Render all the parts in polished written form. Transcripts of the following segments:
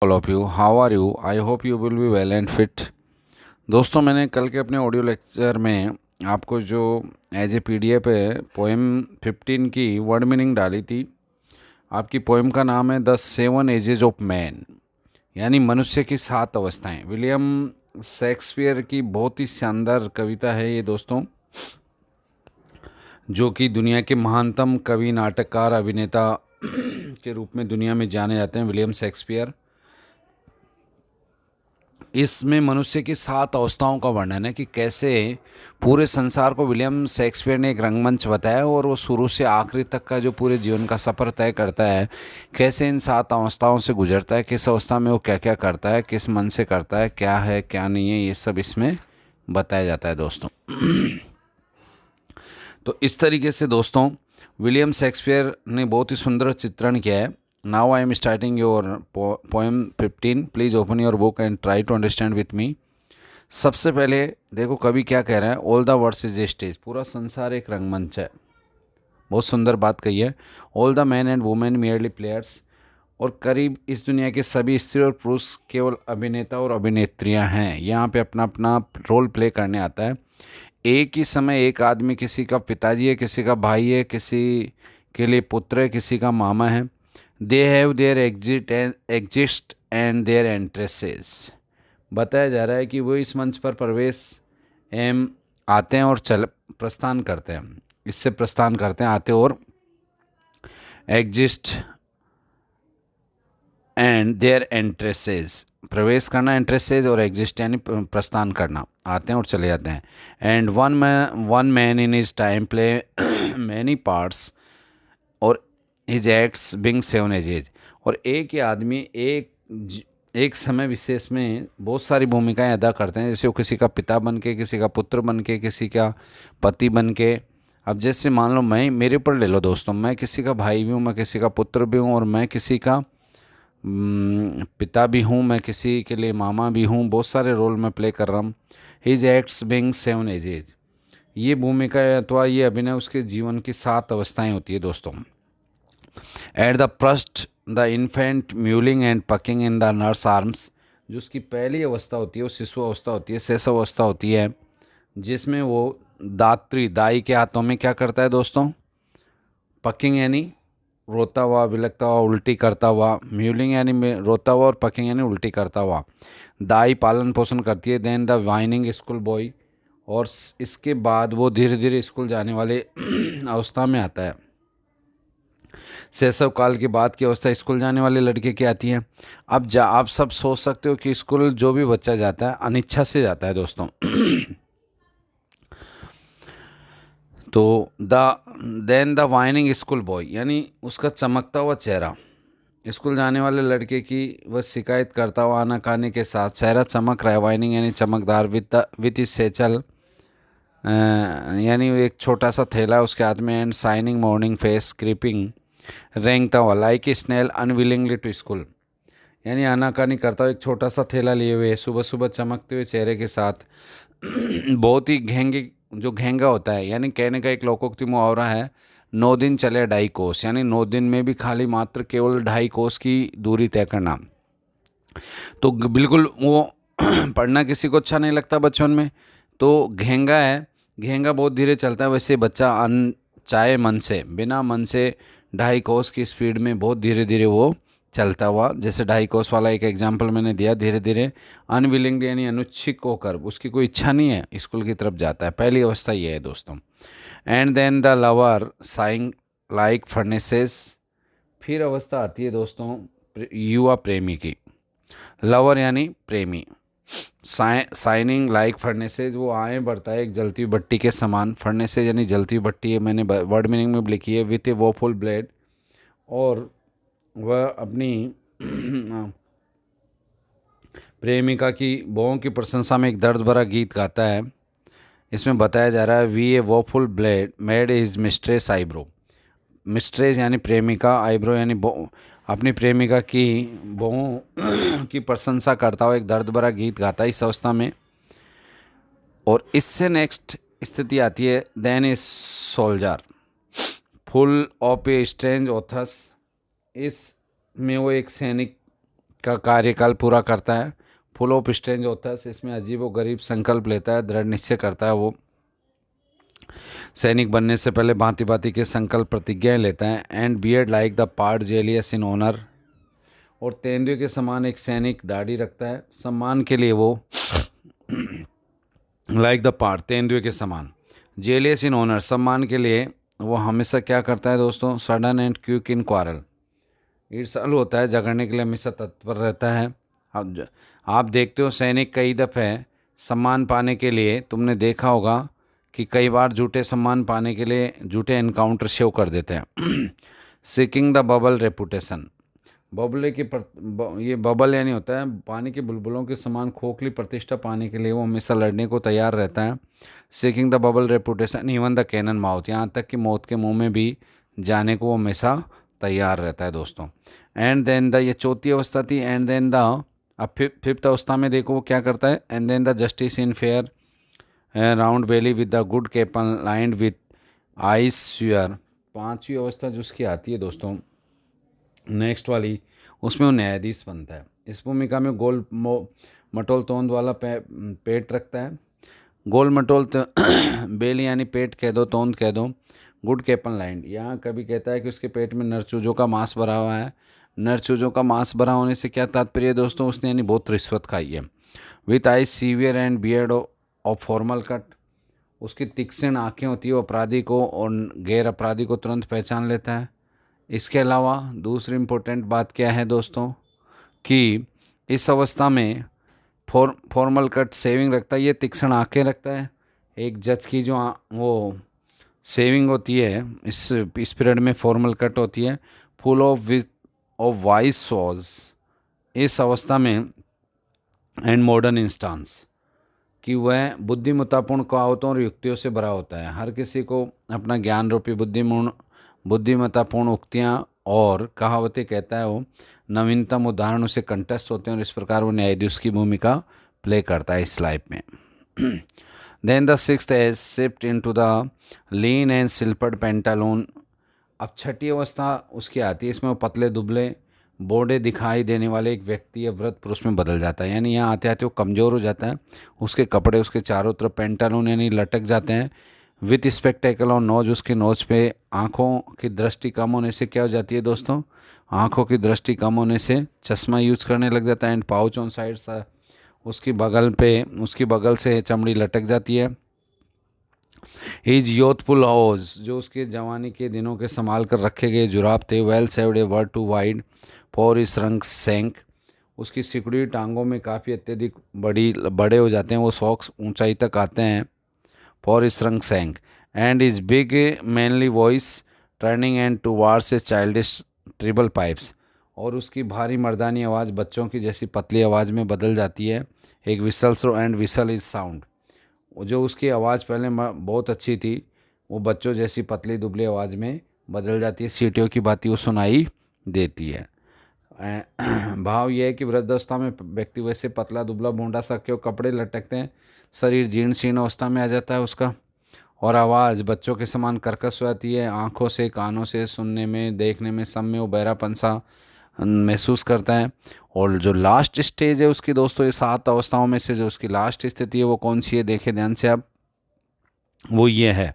all of you. How are you? I hope you will be well and fit. दोस्तों, मैंने कल के अपने ऑडियो लेक्चर में आपको जो एज ए PDF है पोएम 15 की वर्ड मीनिंग डाली थी। आपकी पोएम का नाम है द 7 एजेज ऑफ मैन, यानी मनुष्य की 7 अवस्थाएं। विलियम शेक्सपियर की बहुत ही शानदार कविता है ये दोस्तों, जो कि दुनिया के महानतम कवि, नाटककार, अभिनेता के रूप में दुनिया में जाने जाते हैं, विलियम शेक्सपियर। इसमें मनुष्य की 7 अवस्थाओं का वर्णन है कि कैसे पूरे संसार को विलियम शेक्सपियर ने एक रंगमंच बताया और वो शुरू से आखिरी तक का जो पूरे जीवन का सफ़र तय करता है, कैसे इन 7 अवस्थाओं से गुजरता है, किस अवस्था में वो क्या क्या करता है, किस मन से करता है, क्या नहीं है, ये सब इसमें बताया जाता है दोस्तों। तो इस तरीके से दोस्तों विलियम शेक्सपियर ने बहुत ही सुंदर चित्रण किया है। Now I am starting your poem 15। Please open your book and try to understand with me. सबसे पहले देखो कवि क्या कह रहा है। All the words is a stage, पूरा संसार एक रंगमंच है। बहुत सुंदर बात कही है। All the man and women merely players, और करीब इस दुनिया के सभी स्त्री और पुरुष केवल अभिनेता और अभिनेत्रियां हैं। यहाँ पे अपना अपना रोल प्ले करने आता है। एक ही समय एक आदमी, किसी का पिताजी है, किसी का भाई है, किसी के लिए पुत्र है, किसी का मामा है। They have there exist and there entrances. बताया जा रहा है कि वो इस मंच पर प्रवेश एम आते हैं और प्रस्थान करते हैं। इससे प्रस्थान करते हैं, आते और एग्जिस्ट एंड देयर एंट्रेसेस, प्रवेश करना एंट्रेसेस, और एग्जिस्ट यानी प्रस्थान करना, आते हैं और चले जाते हैं। And one man in his time play many parts और हिज एक्ट्स बिंग 7 एजेज। और एक ही आदमी एक समय विशेष में बहुत सारी भूमिकाएं अदा करते हैं। जैसे वो किसी का पिता बन के, किसी का पुत्र बन के, किसी का पति बन के। अब जैसे मान लो मैं, मेरे ऊपर ले लो दोस्तों, मैं किसी का भाई भी हूँ, मैं किसी का पुत्र भी हूँ, और मैं किसी का पिता भी हूँ, मैं किसी के लिए मामा भी हूँ। बहुत सारे रोल मैं प्ले कर रहा हूँ। हिज एक्ट्स बिंग 7 एजेज, ये भूमिका अथवा ये अभिनय उसके जीवन की 7 अवस्थाएं होती है दोस्तों। At the first the infant mewling and packing in the nurse arms, जो उसकी पहली अवस्था होती है वो शिशु अवस्था होती है, शेष अवस्था होती है, जिसमें वो दाई के हाथों में क्या करता है दोस्तों, पकिंग यानी रोता हुआ, विलकता हुआ, उल्टी करता हुआ। म्यूलिंग यानी रोता हुआ, और पकिंग यानी उल्टी करता हुआ। दाई पालन पोषण करती है। Then the whining school boy, और इसके बाद वो धीरे धीरे स्कूल जाने वाले अवस्था में आता है। शैशव काल के बाद की अवस्था स्कूल जाने वाले लड़के की आती है। अब आप सब सोच सकते हो कि स्कूल जो भी बच्चा जाता है अनिच्छा से जाता है दोस्तों। तो then the whining school boy, यानी उसका चमकता हुआ चेहरा, स्कूल जाने वाले लड़के की वह शिकायत करता हुआ आनाकानी के साथ चेहरा चमक रहा है। वाइनिंग यानी चमकदार, विथ सेचल यानी एक छोटा सा थैला उसके हाथ में। And shining morning face creeping, रेंगता हुआ, like snail unwillingly to school, यानी आनाकानी करता हुआ एक छोटा सा थैला लिए हुए, सुबह सुबह चमकते हुए चेहरे के साथ। बहुत ही घेंगा होता है, यानी कहने का एक लोकोक्ति मुहावरा है, 9 दिन चले 2.5 कोस, यानी 9 दिन में भी खाली मात्र केवल 2.5 कोस की दूरी तय करना। तो बिल्कुल वो पढ़ना किसी को अच्छा नहीं लगता बचपन में, तो घेंगा है, घेंगा बहुत धीरे चलता है। वैसे बच्चा अनचाहे मन से, बिना मन से 2.5 कोस की स्पीड में बहुत धीरे धीरे वो चलता हुआ, जैसे 2.5 कोस वाला एक एग्जाम्पल मैंने दिया, धीरे धीरे अनविलिंग यानी अनुच्छिक होकर, उसकी कोई इच्छा नहीं है, स्कूल की तरफ जाता है। पहली अवस्था ये है दोस्तों। And then the lover sighing like furnaces, फिर अवस्था आती है दोस्तों युवा प्रेमी की। लवर यानी प्रेमी, साइनिंग लाइक फर्नेसेज, वो आए बढ़ता है एक जलती हुई भट्टी के समान। फर्नेसेज यानी जलती हुई भट्टी है, मैंने वर्ड मीनिंग में लिखी है, विथ ए वोफुल ब्लेड, और वह अपनी प्रेमिका की बॉों की प्रशंसा में एक दर्द भरा गीत गाता है। इसमें बताया जा रहा है, V A woeful blade made his mistress eyebrow. Mistress यानी प्रेमिका, आईब्रो यानी अपनी प्रेमिका की बहू की प्रशंसा करता हुआ एक दर्द भरा गीत गाता है इस अवस्था में। और इससे नेक्स्ट स्थिति आती है, then a soldier full of a strange oaths. इसमें वो एक सैनिक का कार्यकाल पूरा करता है। फुल ऑफ स्ट्रेंज होता है, इसमें अजीब व गरीब संकल्प लेता है, दृढ़ निश्चय करता है। वो सैनिक बनने से पहले भांति भांति के संकल्प प्रतिज्ञाएं लेता है। And beard like the pard jealous in honour, और तेंदुए के समान एक सैनिक दाढ़ी रखता है सम्मान के लिए। वो लाइक द पार्ट, तेंदुए के समान, जेलियस इन ऑनर, सम्मान के लिए वो हमेशा क्या करता है दोस्तों, sudden and quick in quarrel, ईर्ष्यालु होता है, झगड़ने के लिए हमेशा तत्पर रहता है। आप देखते हो सैनिक कई दफ़े सम्मान पाने के लिए, तुमने देखा होगा कि कई बार झूठे सम्मान पाने के लिए झूठे एनकाउंटर शो कर देते हैं। सीकिंग द बबल रेपुटेशन, बबले की ये बबल यानी होता है पानी के बुलबुलों के समान खोखली प्रतिष्ठा पाने के लिए वो हमेशा लड़ने को तैयार रहता है। Seeking the bubble reputation even the cannon mouth, यहाँ तक कि मौत के मुंह में भी जाने को वो हमेशा तैयार रहता है दोस्तों। एंड देन द, ये चौथी अवस्था थी। एंड देन द, अब फिफ्थ अवस्था में देखो वो क्या करता है। And then the justice in fair round belly with the good capon lined with eyes severe, पांचवी अवस्था जो उसकी आती है दोस्तों नेक्स्ट वाली, उसमें वो न्यायाधीश बनता है। इस भूमिका में गोल मटोल तोंद वाला पेट रखता है। गोल मटोल बेली यानी पेट कह दो, तोंद कह दो। गुड कैपन लाइंड, यहाँ कभी कहता है कि उसके पेट में नरचूजों का मांस भरा हुआ है। नरचूजों का मांस भरा होने से क्या तात्पर्य है दोस्तों, उसने यानी बहुत रिश्वत खाई है। With I severe and beard of formal cut, उसकी तीक्ष्ण आँखें होती है, वो अपराधी को और गैर अपराधी को तुरंत पहचान लेता है। इसके अलावा दूसरी इम्पोर्टेंट बात क्या है दोस्तों कि इस अवस्था में फॉर्मल कट सेविंग रखता है, ये तीक्ष्ण आँखें रखता है। एक जज की जो वो सेविंग होती है इस पीरियड में फॉर्मल कट होती है। फुल ऑफ वाइस सॉज, इस अवस्था में एंड मॉडर्न इंस्टांस, कि वह बुद्धिमत्तापूर्ण कहावतों और युक्तियों से भरा होता है। हर किसी को अपना ज्ञान रूपी बुद्धिमत्तापूर्ण उक्तियाँ और कहावतें कहता है। वो नवीनतम उदाहरणों से कंटेस्ट होते हैं और इस प्रकार वो न्यायाधीश की भूमिका प्ले करता है इस लाइफ में। Then the sixth age shift into the lean and slippered pantaloon, अब छठी अवस्था उसकी आती है। इसमें वो पतले दुबले बोड़े दिखाई देने वाले एक व्यक्ति या वृद्ध पुरुष में बदल जाता है। यानी यहाँ आते आते वो कमज़ोर हो जाता है, उसके कपड़े उसके चारों तरफ पेंटालून यानी लटक जाते हैं। विथ स्पेक्टेकल और नोज, उसके नोज पे आँखों की दृष्टि कम होने से क्या हो जाती है दोस्तों, आँखों की दृष्टि कम होने से चश्मा यूज करने लग जाता है। एंड पाउच ऑन साइड, उसकी बगल से चमड़ी लटक जाती है। हीज यूथफुल हाउस, जो उसके जवानी के दिनों के संभाल कर रखे गए जुराब थे। Well saved a world too wide for his रंग सेंक, उसकी सिकुड़ी टांगों में काफ़ी अत्यधिक बड़े हो जाते हैं, वो सॉक्स ऊंचाई तक आते हैं। फॉर इस रंग shank and his big manly voice turning and towards a childish treble pipes, और उसकी भारी मर्दानी आवाज़ बच्चों की जैसी पतली आवाज़ में बदल जाती है। एक whistle so and whistle is sound, जो उसकी आवाज़ पहले बहुत अच्छी थी वो बच्चों जैसी पतली दुबली आवाज़ में बदल जाती है। सीटियों की बातें वो सुनाई देती है। भाव यह है कि वृद्धावस्था में व्यक्ति वैसे पतला दुबला बूंदा सा क्यों कपड़े लटकते हैं, शरीर जीर्ण शीर्ण अवस्था में आ जाता है उसका, और आवाज़ बच्चों के समान कर्कश हो जाती है। आँखों से कानों से सुनने में देखने में सब में वो बहरापन सा महसूस करता है। और जो लास्ट स्टेज है उसकी दोस्तों, ये 7 अवस्थाओं में से जो उसकी लास्ट स्थिति है वो कौन सी है, देखे ध्यान से आप, वो ये है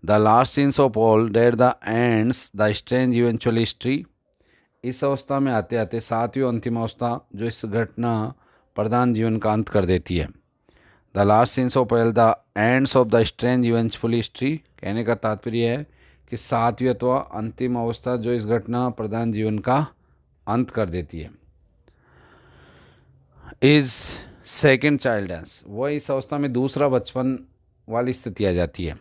the last scenes of all that the ends the strange eventual history. इस अवस्था में आते आते 7वीं अंतिम अवस्था जो इस घटना प्रधान जीवन का अंत कर देती है। The last scenes of all the ends of the strange eventual history, कहने का तात्पर्य है कि 7वीं अथवा अंतिम अवस्था जो इस घटना प्रधान जीवन का अंत कर देती है। इज सेकेंड चाइल्ड डांस, वह इस अवस्था में दूसरा बचपन वाली स्थिति आ जाती है,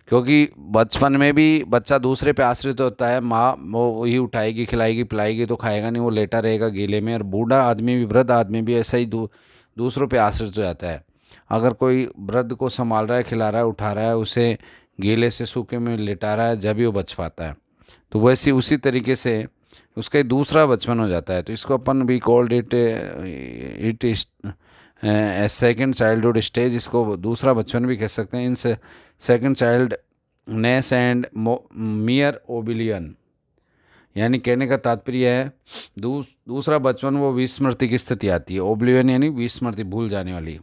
क्योंकि बचपन में भी बच्चा दूसरे पे आश्रित होता है। माँ वो वही उठाएगी खिलाएगी पिलाएगी तो खाएगा नहीं, वो लेटा रहेगा गीले में। और बूढ़ा आदमी भी वृद्ध आदमी भी ऐसा ही दूसरों पे आश्रित हो जाता है। अगर कोई वृद्ध को संभाल रहा है, खिला रहा है, उठा रहा है, उसे गीले से सूखे में लेटा रहा है, जब ही वो बच पाता है। तो वैसे उसी तरीके से उसका एक दूसरा बचपन हो जाता है। तो इसको अपन भी called it second childhood stage, इसको दूसरा बचपन भी कह सकते हैं। In second childishness and mere oblivion, यानी कहने का तात्पर्य है दूसरा बचपन वो विस्मृति की स्थिति आती है। ओब्लिवियन यानी विस्मृति, भूल जाने वाली।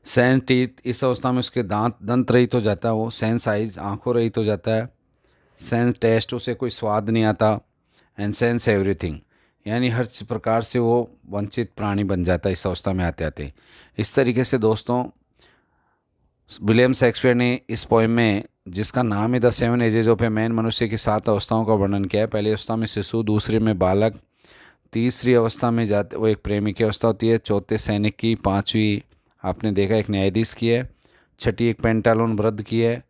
सेंस टीथ, इस अवस्था में उसके दंत रहित हो जाता है वो। सेंस आइज, आँखों रहित हो जाता है। सेंस टेस्ट, उसे कोई स्वाद नहीं आता। एंड सेंस एवरीथिंग, यानी हर प्रकार से वो वंचित प्राणी बन जाता है इस अवस्था में आते आते। इस तरीके से दोस्तों विलियम शेक्सपियर ने इस पोएम में, जिसका नाम है the 7 edges of a man, मनुष्य की 7 अवस्थाओं का वर्णन किया है। पहली अवस्था में शिशु, दूसरे में बालक, तीसरी अवस्था में जाते वो एक प्रेमी की अवस्था होती है, चौथे सैनिक की, पाँचवीं आपने देखा एक न्यायाधीश की है, छठी एक पेंटालून वृद्ध की है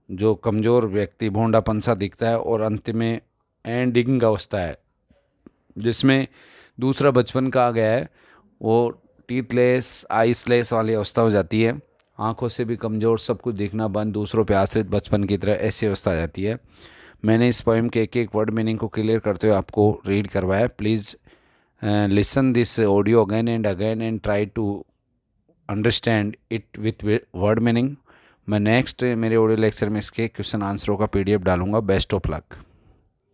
जो कमज़ोर व्यक्ति भोंडापन सा दिखता है, और अंत में एंडिंग अवस्था है जिसमें दूसरा बचपन का आ गया है, वो टीथलेस आइसलेस वाली अवस्था हो जाती है। आंखों से भी कमज़ोर, सब कुछ देखना बंद, दूसरों पे आश्रित बचपन की तरह, ऐसी अवस्था आ जाती है। मैंने इस पोएम के एक एक वर्ड मीनिंग को क्लियर करते हुए आपको रीड करवाया। Please listen this audio again and try to understand it with word meaning. मैं नेक्स्ट मेरे ऑडियो लेक्चर में इसके क्वेश्चन आंसरों का PDF डालूंगा। Best of luck.